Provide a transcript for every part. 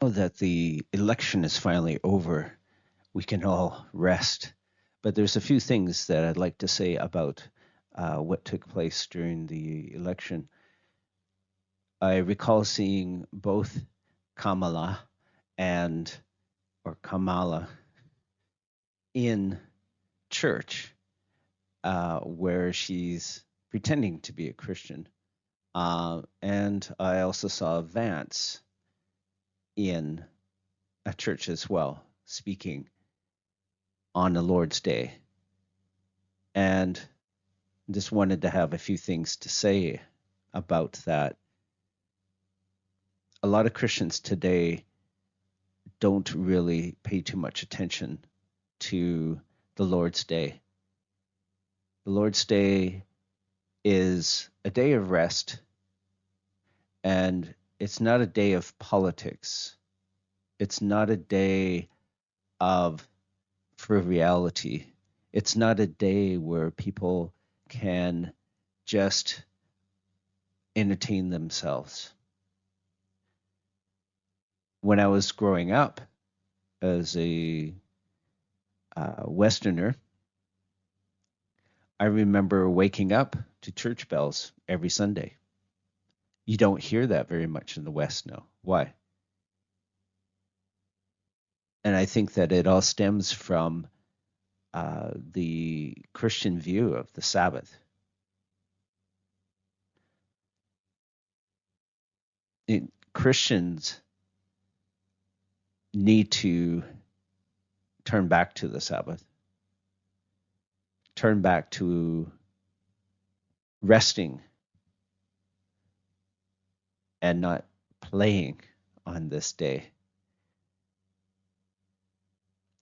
that the election is finally over, we can all rest. But there's a few things that I'd like to say about what took place during the election. I recall seeing both Kamala or Kamala in church, where she's pretending to be a Christian. And I also saw Vance in a church as well, speaking on the Lord's Day. And just wanted to have a few things to say about that. A lot of Christians today don't really pay too much attention to the Lord's Day. The Lord's Day is a day of rest, and it's not a day of politics. It's not a day of frivolity. It's not a day where people can just entertain themselves. When I was growing up as a Westerner, I remember waking up to church bells every Sunday. You don't hear that very much in the West now. Why? And I think that it all stems from the Christian view of the Sabbath. Christians need to turn back to the Sabbath, turn back to resting and not playing on this day.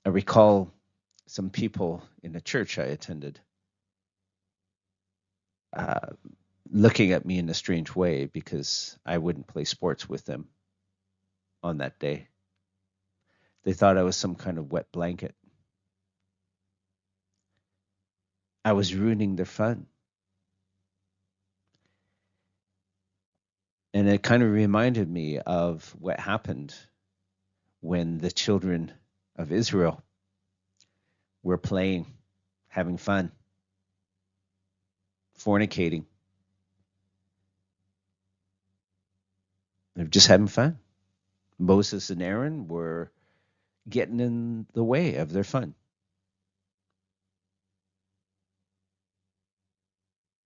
I recall some people in a church I attended looking at me in a strange way because I wouldn't play sports with them on that day. They thought I was some kind of wet blanket. I was ruining their fun. And it kind of reminded me of what happened when the children of Israel were playing, having fun, fornicating. They're just having fun. Moses and Aaron were getting in the way of their fun.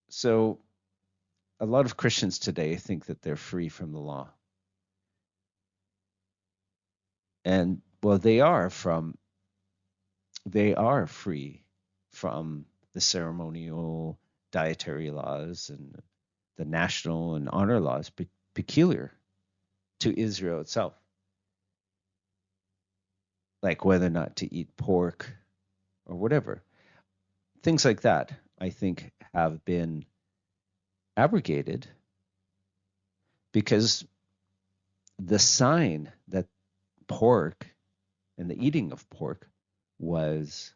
So a lot of Christians today think that they're free from the law. And well, they are free from the ceremonial dietary laws and the national and honor laws peculiar to Israel itself. Like whether or not to eat pork or whatever. Things like that, I think, have been abrogated because the sign that pork and the eating of pork was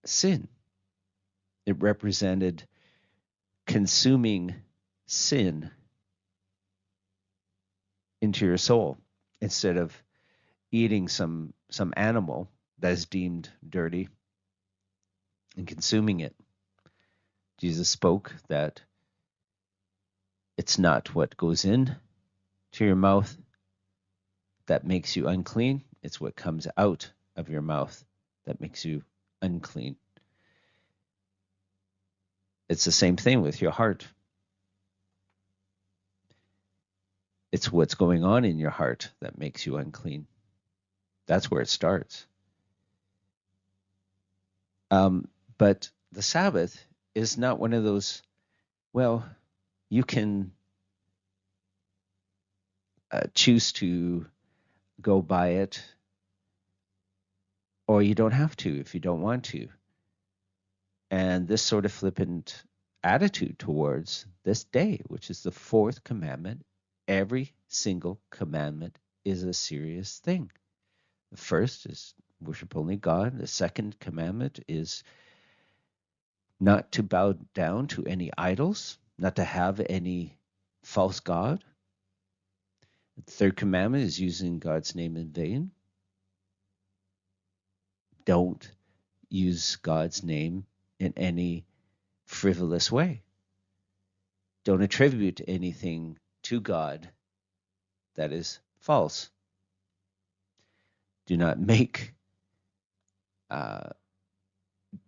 sin. It represented consuming sin into your soul instead of eating some animal that is deemed dirty and consuming it. Jesus spoke that it's not what goes in to your mouth that makes you unclean. It's what comes out of your mouth that makes you unclean. It's the same thing with your heart. It's what's going on in your heart that makes you unclean. That's where it starts. But the Sabbath is not one of those, well, you can choose to go by it, or you don't have to if you don't want to. And this sort of flippant attitude towards this day, which is the fourth commandment, every single commandment is a serious thing. The first is worship only God. The second commandment is not to bow down to any idols, not to have any false god. The third commandment is using God's name in vain. Don't use God's name in any frivolous way. Don't attribute anything to God that is false. Do not make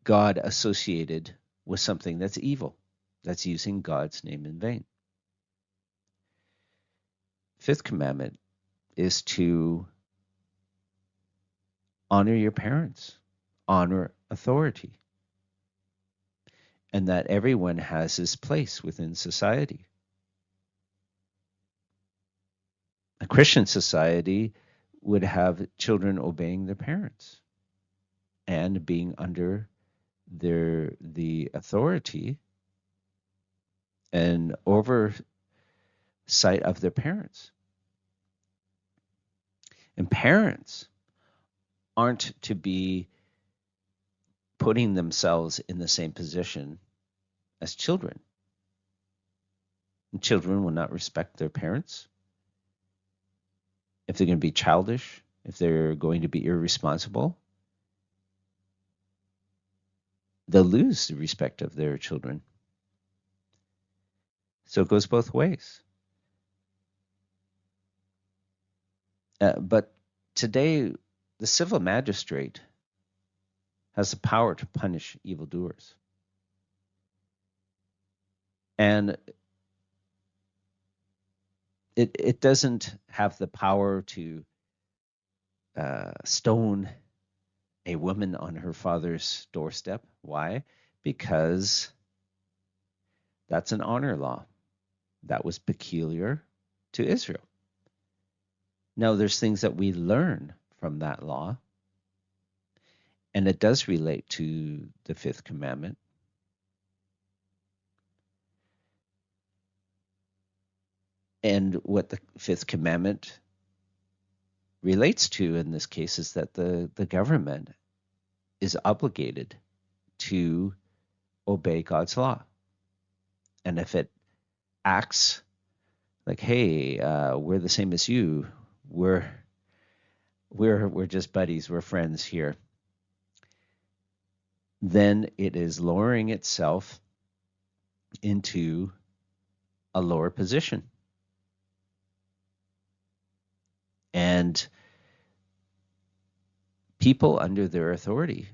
God associated with something that's evil, that's using God's name in vain. Fifth commandment is to honor your parents, honor authority, and that everyone has his place within society. A Christian society would have children obeying their parents and being under the authority and oversight of their parents. And parents aren't to be putting themselves in the same position as children. And children will not respect their parents. If they're going to be childish, if they're going to be irresponsible, they'll lose the respect of their children. So it goes both ways. But today, the civil magistrate has the power to punish evildoers. And it doesn't have the power to stone a woman on her father's doorstep. Why? Because that's an honor law that was peculiar to Israel. Now, there's things that we learn from that law, and it does relate to the fifth commandment. And what the fifth commandment relates to in this case is that the government is obligated to obey God's law. And if it acts like, hey, we're the same as you, we're just buddies, we're friends here, then it is lowering itself into a lower position. And people under their authority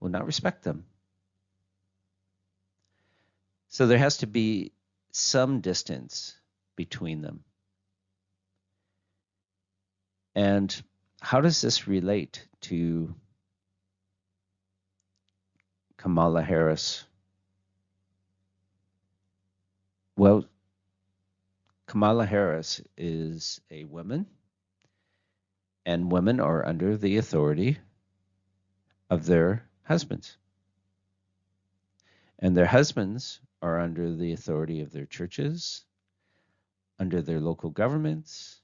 will not respect them. So there has to be some distance between them. And how does this relate to Kamala Harris? Well, Kamala Harris is a woman, and women are under the authority of their husbands. And their husbands are under the authority of their churches, under their local governments,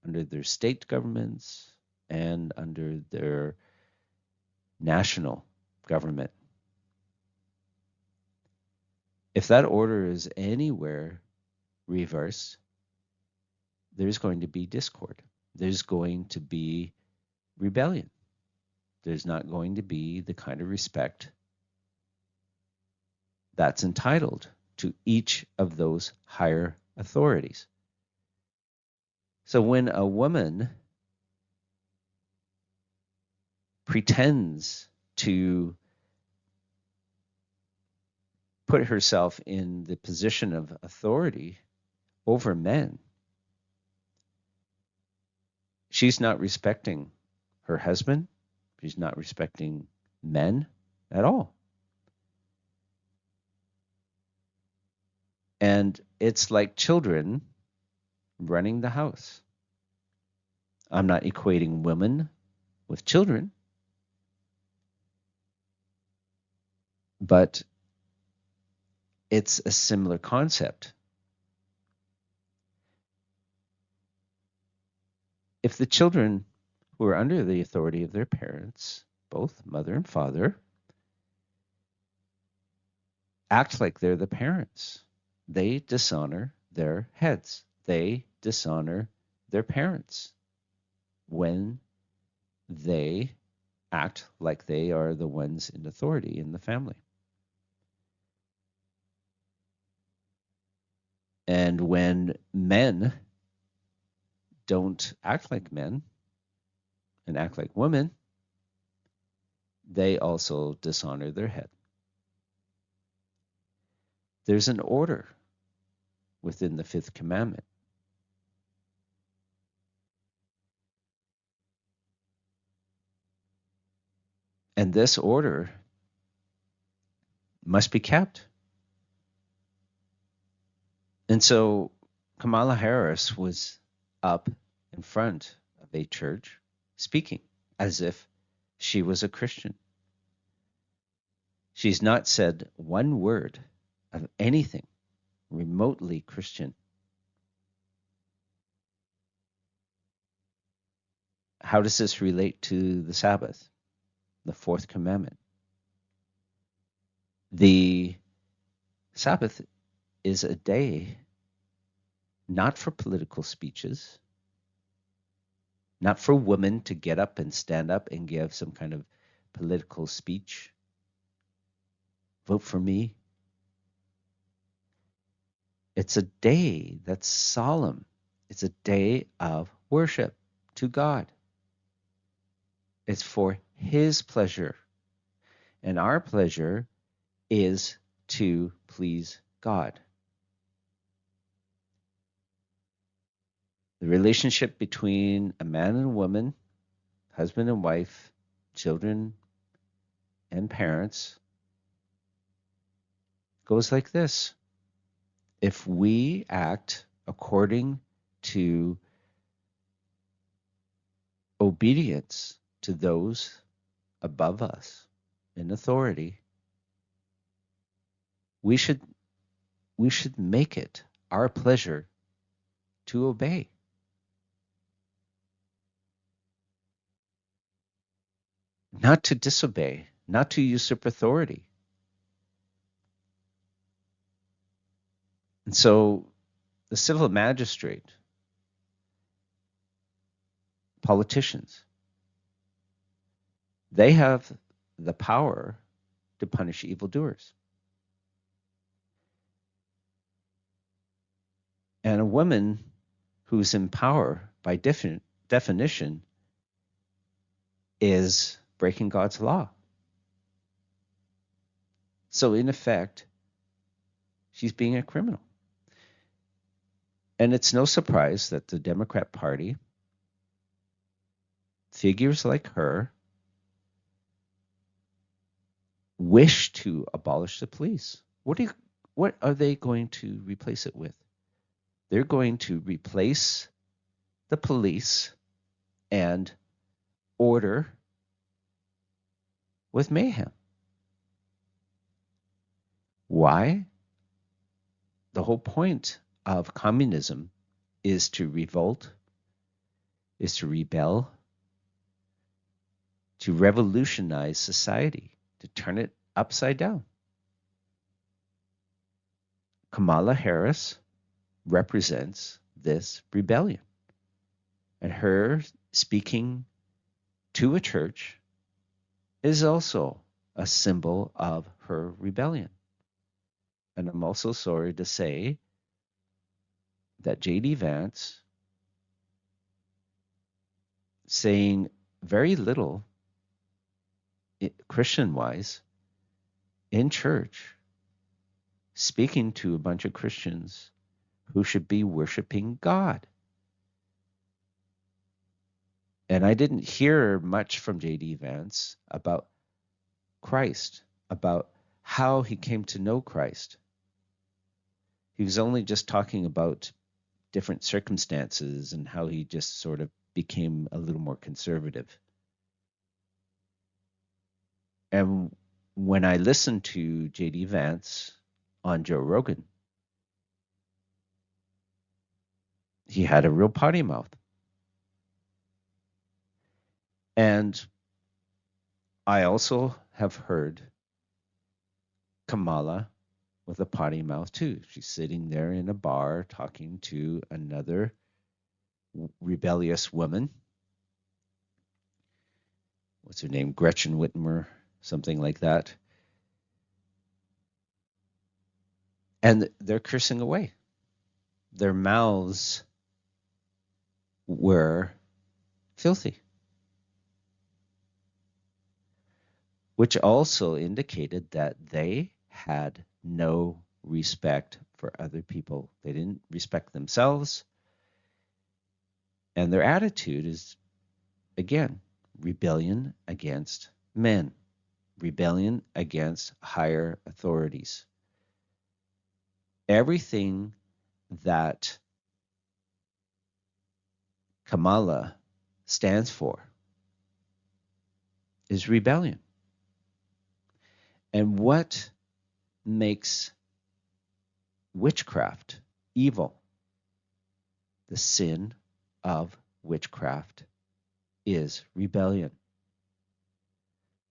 under their state governments, and under their national government. If that order is anywhere reversed, there's going to be discord. There's going to be rebellion. There's not going to be the kind of respect that's entitled to each of those higher authorities. So when a woman pretends to put herself in the position of authority over men, she's not respecting her husband. She's not respecting men at all. And it's like children running the house. I'm not equating women with children, but it's a similar concept. If the children who are under the authority of their parents, both mother and father, act like they're the parents, they dishonor their heads. They dishonor their parents when they act like they are the ones in authority in the family. And when men don't act like men and act like women, they also dishonor their head. There's an order within the fifth commandment. And this order must be kept. And so Kamala Harris was up in front of a church speaking as if she was a Christian. She's not said one word of anything remotely Christian. How does this relate to the Sabbath, the fourth commandment? The Sabbath is a day not for political speeches, not for women to get up and stand up and give some kind of political speech. Vote for me. It's a day that's solemn. It's a day of worship to God. It's for His pleasure. And our pleasure is to please God. The relationship between a man and a woman, husband and wife, children and parents, goes like this. If we act according to obedience to those above us in authority, we should make it our pleasure to obey. Not to disobey, not to usurp authority. And so the civil magistrate, politicians, they have the power to punish evildoers. And a woman who's in power, by definition, is breaking God's law. So in effect, she's being a criminal. And it's no surprise that the Democrat Party, figures like her, wish to abolish the police. What are they going to replace it with? They're going to replace the police and order with mayhem. Why? The whole point of communism is to revolt, is to rebel, to revolutionize society, to turn it upside down. Kamala Harris represents this rebellion. And her speaking to a church is also a symbol of her rebellion. And I'm also sorry to say that J.D. Vance, saying very little Christian-wise in church, speaking to a bunch of Christians who should be worshiping God. And I didn't hear much from J.D. Vance about Christ, about how he came to know Christ. He was only just talking about different circumstances and how he just sort of became a little more conservative. And when I listened to J.D. Vance on Joe Rogan, he had a real potty mouth. And I also have heard Kamala with a potty mouth too. She's sitting there in a bar talking to another, rebellious woman. What's her name? Gretchen Whitmer, something like that. And they're cursing away. Their mouths were filthy, which also indicated that they had no respect for other people. They didn't respect themselves. And their attitude is, again, rebellion against men, rebellion against higher authorities. Everything that Kamala stands for is rebellion. And what makes witchcraft evil? The sin of witchcraft is rebellion.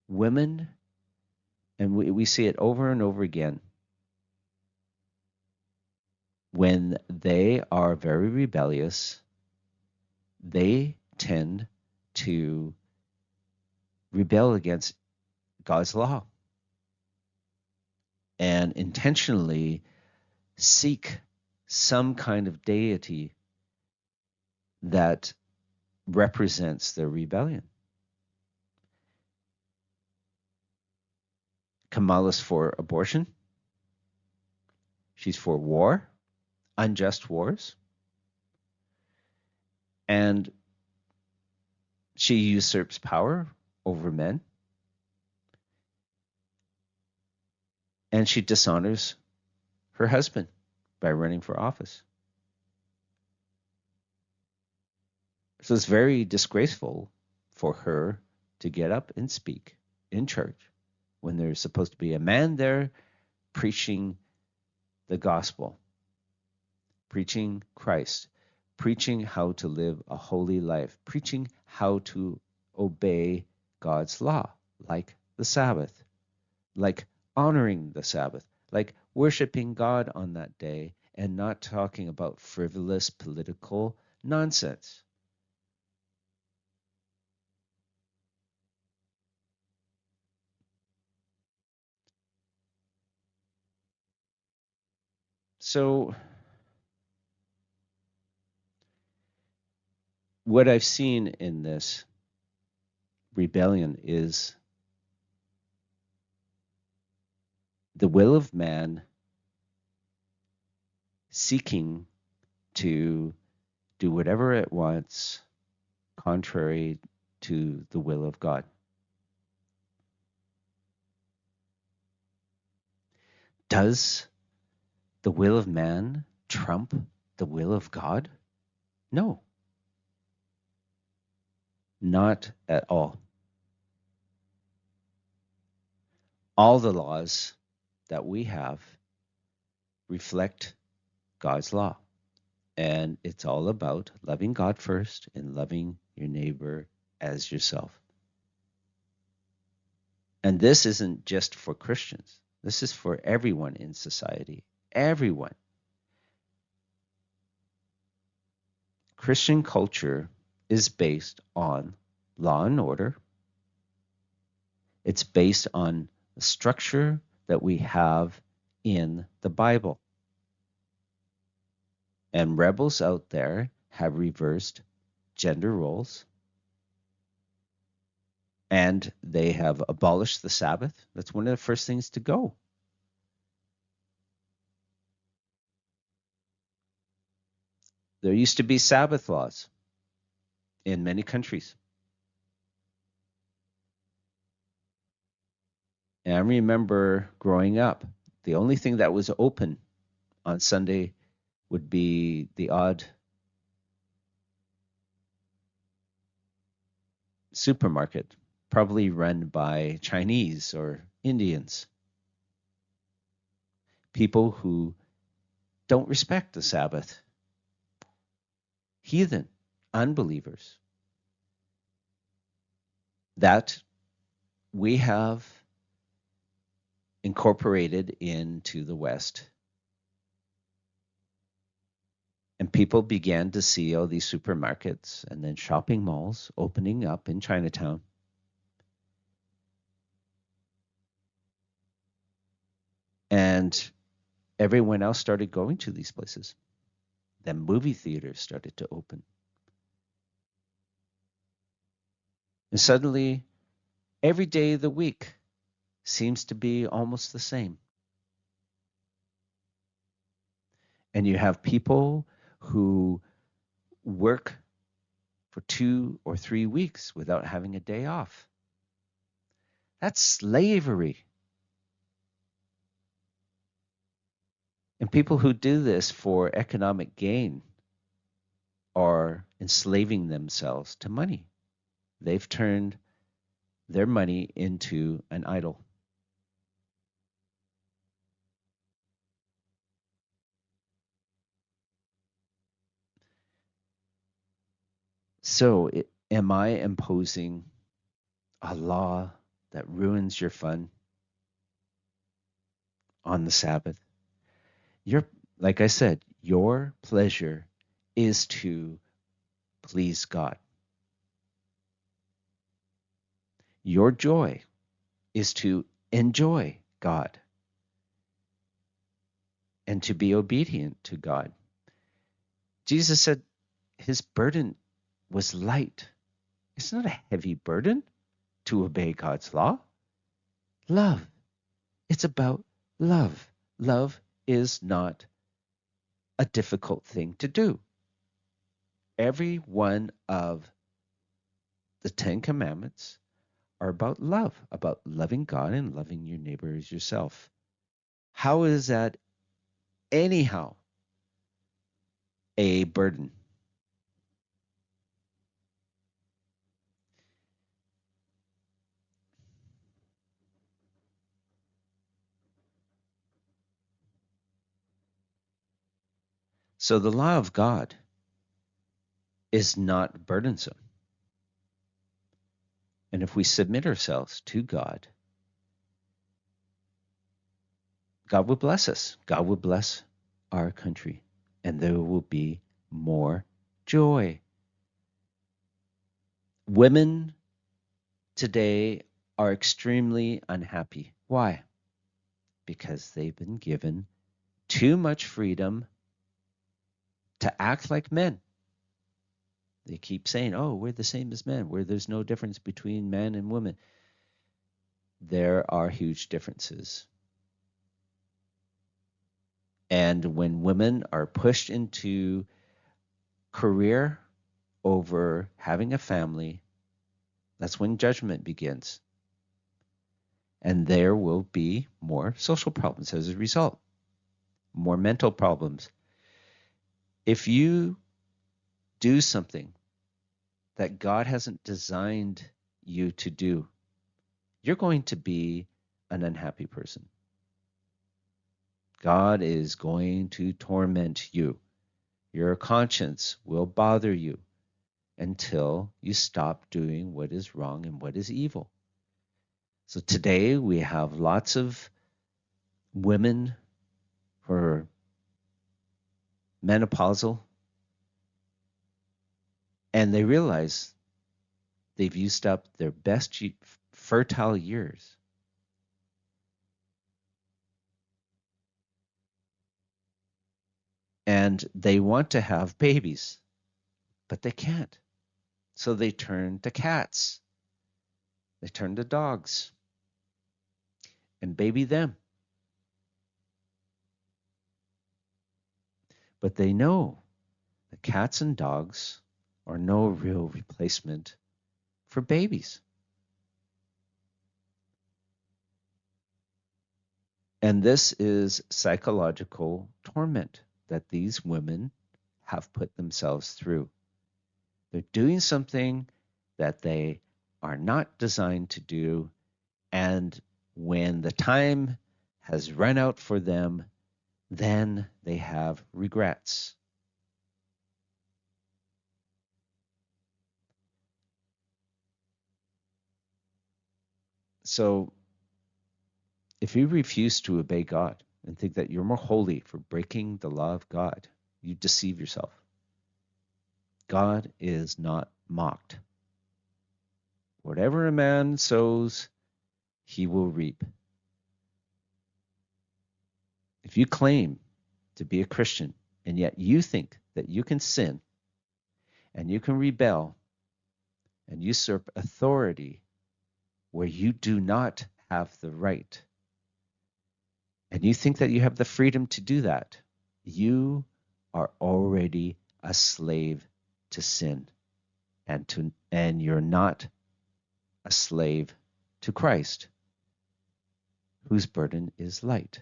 Women, and we see it over and over again, when they are very rebellious, they tend to rebel against God's law and intentionally seek some kind of deity that represents their rebellion. Kamala's for abortion. She's for war, unjust wars. And she usurps power over men. And she dishonors her husband by running for office. So it's very disgraceful for her to get up and speak in church when there's supposed to be a man there preaching the gospel, preaching Christ, preaching how to live a holy life, preaching how to obey God's law, like the Sabbath, like honoring the Sabbath, like worshiping God on that day and not talking about frivolous political nonsense. So what I've seen in this rebellion is the will of man seeking to do whatever it wants contrary to the will of God. Does the will of man trump the will of God? No, not at all. All the laws that we have reflect God's law. And it's all about loving God first and loving your neighbor as yourself. And this isn't just for Christians. This is for everyone in society. Everyone. Christian culture is based on law and order. It's based on the structure that we have in the Bible. And rebels out there have reversed gender roles. And they have abolished the Sabbath. That's one of the first things to go. There used to be Sabbath laws in many countries. And I remember growing up, the only thing that was open on Sunday would be the odd supermarket, probably run by Chinese or Indians. People who don't respect the Sabbath. Heathen, unbelievers. That we have incorporated into the West. And people began to see all these supermarkets and then shopping malls opening up in Chinatown. And everyone else started going to these places. Then movie theaters started to open. And suddenly, every day of the week seems to be almost the same. And you have people who work for 2 or 3 weeks without having a day off. That's slavery. And people who do this for economic gain are enslaving themselves to money. They've turned their money into an idol. So, am I imposing a law that ruins your fun on the Sabbath? Your, like I said, your pleasure is to please God. Your joy is to enjoy God and to be obedient to God. Jesus said his burden was light. It's not a heavy burden to obey God's law. Love. It's about love. Love is not a difficult thing to do. Every one of the 10 Commandments are about love, about loving God and loving your neighbor as yourself. How is that anyhow a burden? So the law of God is not burdensome. And if we submit ourselves to God, God will bless us. God will bless our country, and there will be more joy. Women today are extremely unhappy. Why? Because they've been given too much freedom to act like men. They keep saying, oh, we're the same as men, where there's no difference between men and women. There are huge differences. And when women are pushed into career over having a family, that's when judgment begins. And there will be more social problems as a result, more mental problems. If you do something that God hasn't designed you to do, you're going to be an unhappy person. God is going to torment you. Your conscience will bother you until you stop doing what is wrong and what is evil. So today we have lots of women who are menopausal, and they realize they've used up their best fertile years. And they want to have babies, but they can't. So they turn to cats. They turn to dogs and baby them. But they know that cats and dogs are no real replacement for babies. And this is psychological torment that these women have put themselves through. They're doing something that they are not designed to do. And when the time has run out for them, then they have regrets. So if you refuse to obey God and think that you're more holy for breaking the law of God, you deceive yourself. God is not mocked. Whatever a man sows, he will reap. If you claim to be a Christian, and yet you think that you can sin and you can rebel and usurp authority where you do not have the right, and you think that you have the freedom to do that, you are already a slave to sin, and you're not a slave to Christ, whose burden is light.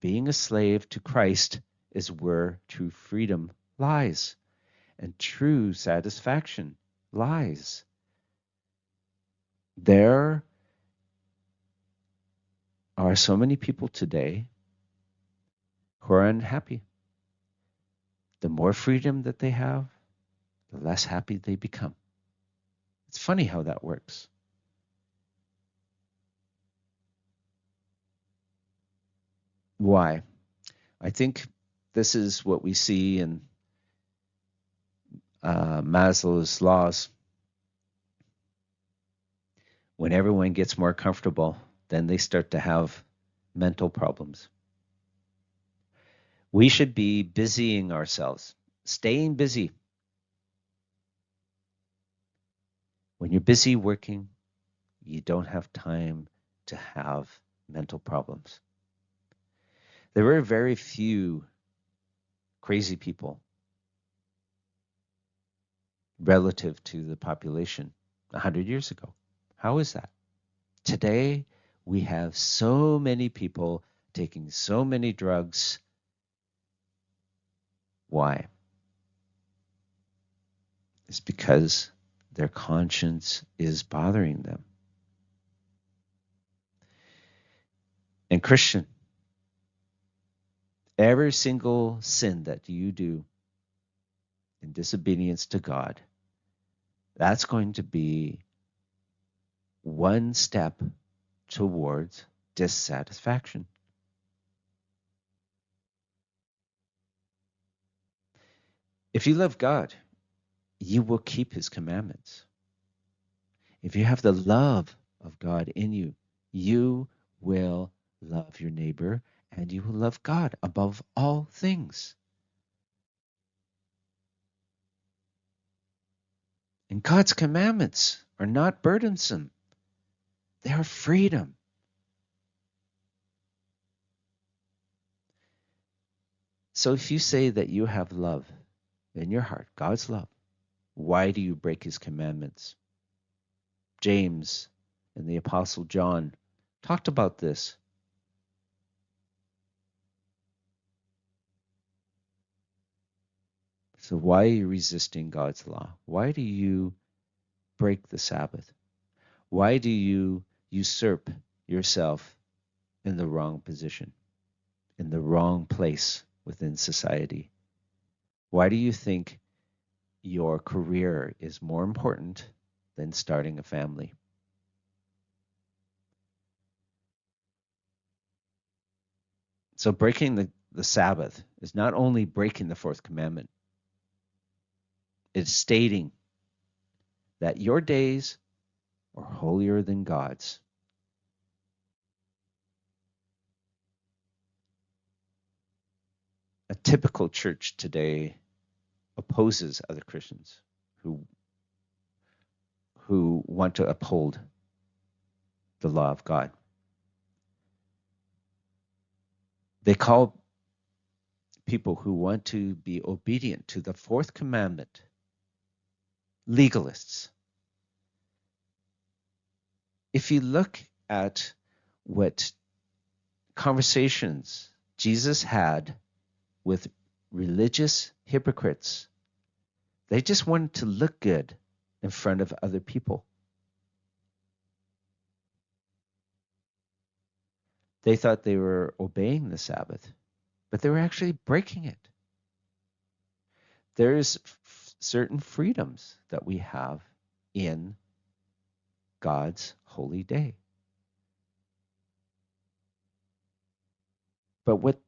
Being a slave to Christ is where true freedom lies and true satisfaction lies. There are so many people today who are unhappy. The more freedom that they have, the less happy they become. It's funny how that works. Why? I think this is what we see in Maslow's laws. When everyone gets more comfortable, then they start to have mental problems. We should be busying ourselves, staying busy. When you're busy working, you don't have time to have mental problems. There are very few crazy people relative to the population 100 years ago. How is that? Today, we have so many people taking so many drugs. Why? It's because their conscience is bothering them. And Christian, every single sin that you do in disobedience to God, that's going to be one step towards dissatisfaction. If you love God, you will keep his commandments. If you have the love of God in you, you will love your neighbor and you will love God above all things. And God's commandments are not burdensome. They are freedom. So if you say that you have love in your heart, God's love, why do you break his commandments? James and the Apostle John talked about this. So why are you resisting God's law? Why do you break the Sabbath? Why do you usurp yourself in the wrong position, in the wrong place within society? Why do you think your career is more important than starting a family? So breaking the Sabbath is not only breaking the fourth commandment, it's stating that your days are holier than God's. A typical church today opposes other Christians who want to uphold the law of God. They call people who want to be obedient to the fourth commandment legalists. If you look at what conversations Jesus had with religious hypocrites, they just wanted to look good in front of other people. They thought they were obeying the Sabbath, but they were actually breaking it. There's certain freedoms that we have in God's holy day. But what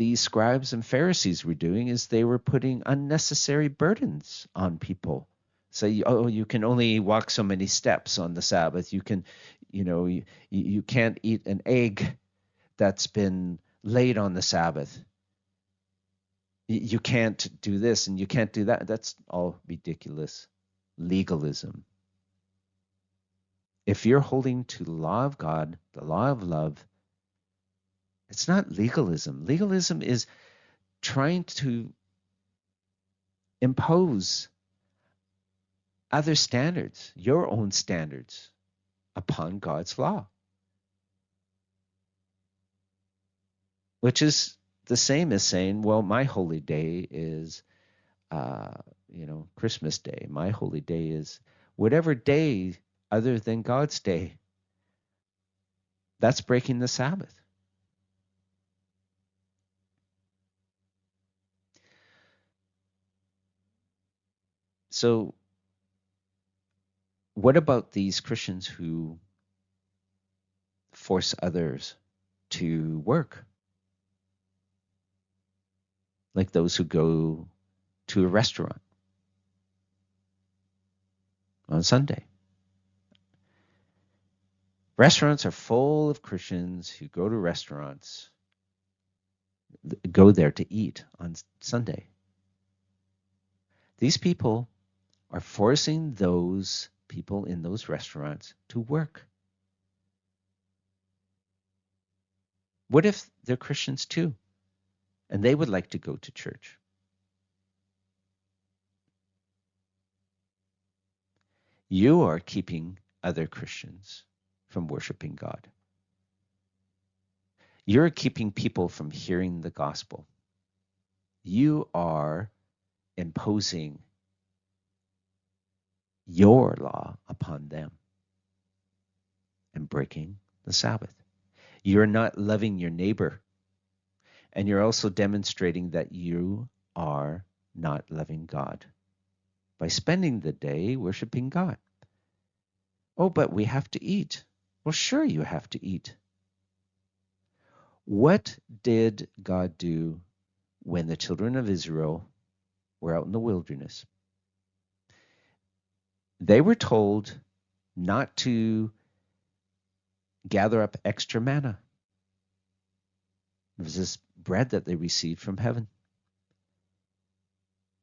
these scribes and Pharisees were doing is they were putting unnecessary burdens on people. So you can only walk so many steps on the Sabbath. You can't eat an egg that's been laid on the Sabbath. You can't do this and you can't do that. That's all ridiculous legalism. If you're holding to the law of God, the law of love, it's not legalism. Legalism is trying to impose other standards, your own standards, upon God's law, which is the same as saying, well, my holy day is, Christmas Day. My holy day is whatever day other than God's day. That's breaking the Sabbath. So what about these Christians who force others to work? Like those who go to a restaurant on Sunday. Restaurants are full of Christians who go to restaurants, go there to eat on Sunday. These people are forcing those people in those restaurants to work. What if they're Christians too, and they would like to go to church? You are keeping other Christians from worshiping God. You're keeping people from hearing the gospel. You are imposing your law upon them and breaking the Sabbath. You're not loving your neighbor, and you're also demonstrating that you are not loving God by spending the day worshiping God. Oh, but we have to eat. Well, sure, you have to eat. What did God do when the children of Israel were out in the wilderness? They were told not to gather up extra manna. It was this bread that they received from heaven.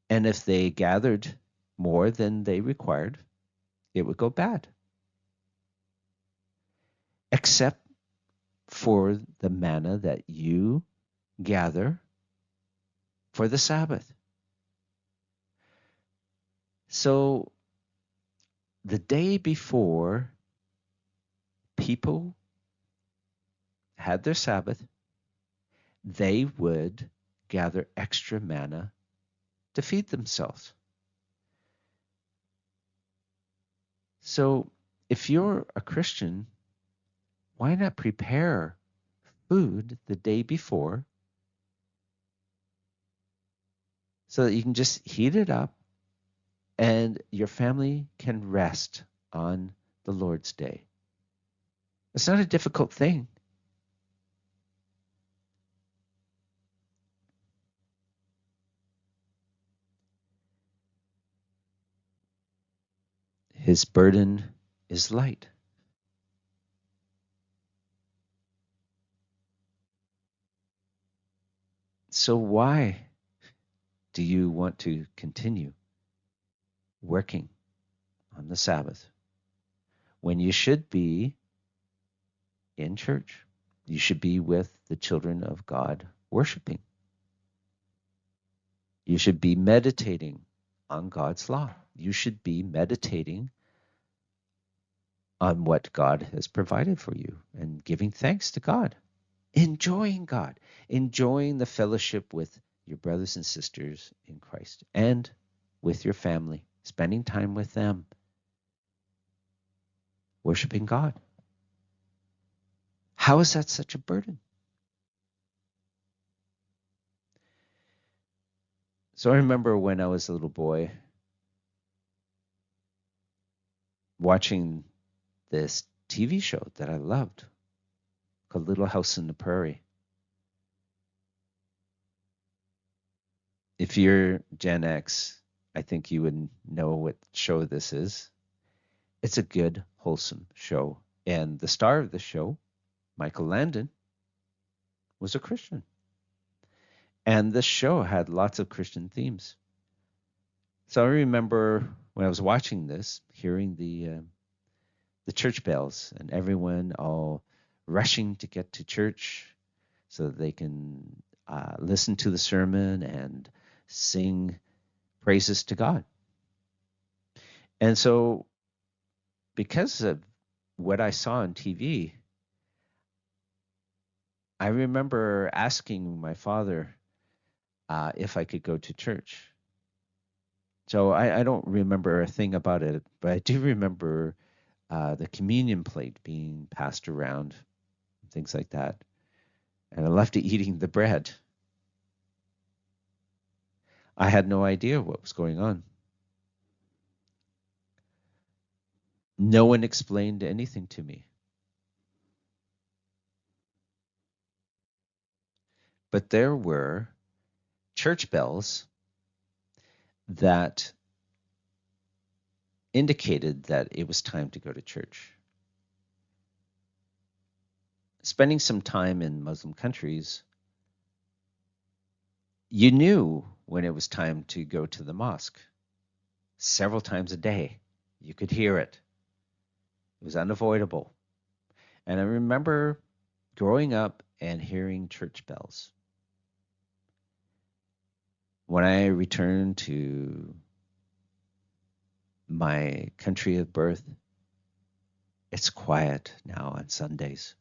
And if they gathered more than they required, it would go bad. Except for the manna that you gather for the Sabbath. So the day before people had their Sabbath, they would gather extra manna to feed themselves. So if you're a Christian, why not prepare food the day before so that you can just heat it up and your family can rest on the Lord's Day? It's not a difficult thing. His burden is light. So why do you want to continue working on the Sabbath when you should be in church? You should be with the children of God worshiping. You should be meditating on God's law. You should be meditating on what God has provided for you and giving thanks to God, enjoying God, enjoying the fellowship with your brothers and sisters in Christ and with your family, spending time with them, worshiping God. How is that such a burden? So I remember when I was a little boy watching this TV show that I loved called Little House on the Prairie. If you're Gen X, I think you would know what show this is. It's a good, wholesome show. And the star of the show, Michael Landon, was a Christian. And the show had lots of Christian themes. So I remember when I was watching this, hearing the church bells and everyone all rushing to get to church so that they can listen to the sermon and sing praises to God. And so, because of what I saw on TV, I remember asking my father if I could go to church. So I don't remember a thing about it, but I do remember the communion plate being passed around, things like that. And I left eating the bread. I had no idea what was going on. No one explained anything to me. But there were church bells that indicated that it was time to go to church. Spending some time in Muslim countries, you knew when it was time to go to the mosque. Several times a day, you could hear it. It was unavoidable. And I remember growing up and hearing church bells. When I returned to my country of birth, it's quiet now on Sundays.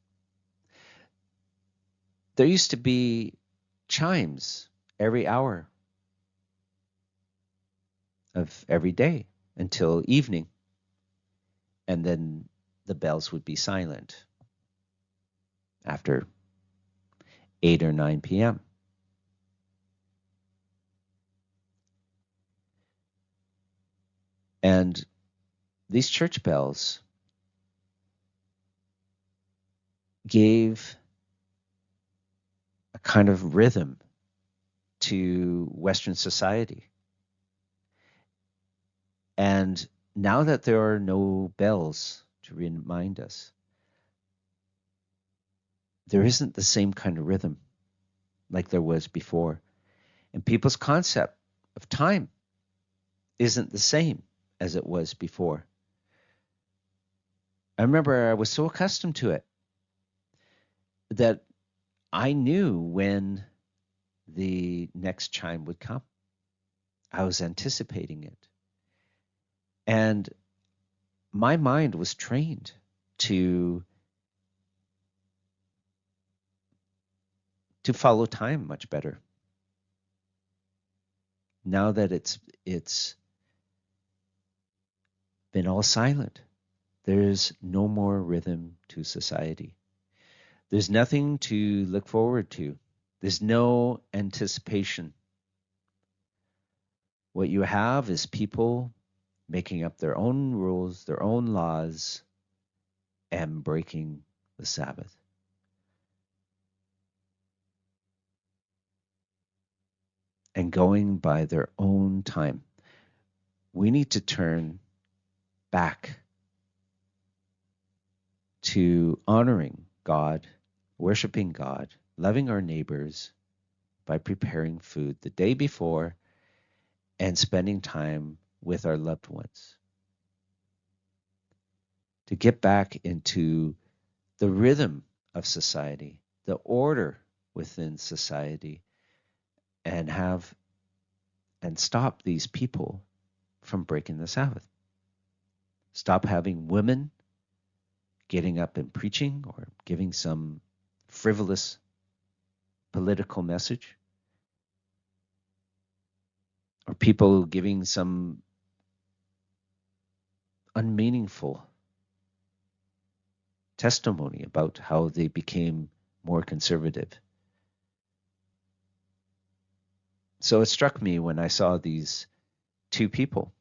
There used to be chimes every hour of every day until evening, and then the bells would be silent after 8 or 9 p.m. And these church bells gave a kind of rhythm to Western society. And now that there are no bells to remind us, there isn't the same kind of rhythm like there was before. And people's concept of time isn't the same as it was before. I remember I was so accustomed to it that I knew when the next chime would come. I was anticipating it. And my mind was trained to follow time much better. Now that it's been all silent, there's no more rhythm to society. There's nothing to look forward to. There's no anticipation. What you have is people making up their own rules, their own laws, and breaking the Sabbath. And going by their own time. We need to turn back to honoring God, worshiping God, loving our neighbors by preparing food the day before and spending time with our loved ones. To get back into the rhythm of society, the order within society, and stop these people from breaking the Sabbath. Stop having women getting up and preaching or giving some frivolous political message, or people giving some unmeaningful testimony about how they became more conservative. So it struck me when I saw these two people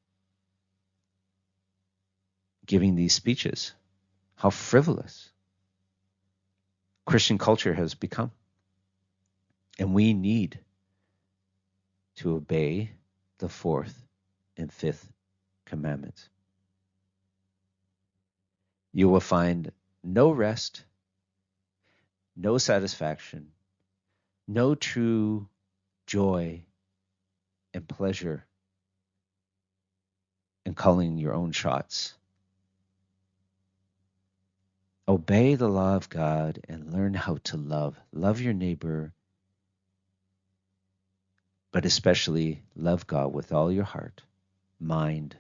giving these speeches, how frivolous Christian culture has become. And we need to obey the fourth and fifth commandments. You will find no rest, no satisfaction, no true joy and pleasure in calling your own shots. Obey the law of God and learn how to love. Love your neighbor, but especially love God with all your heart, mind,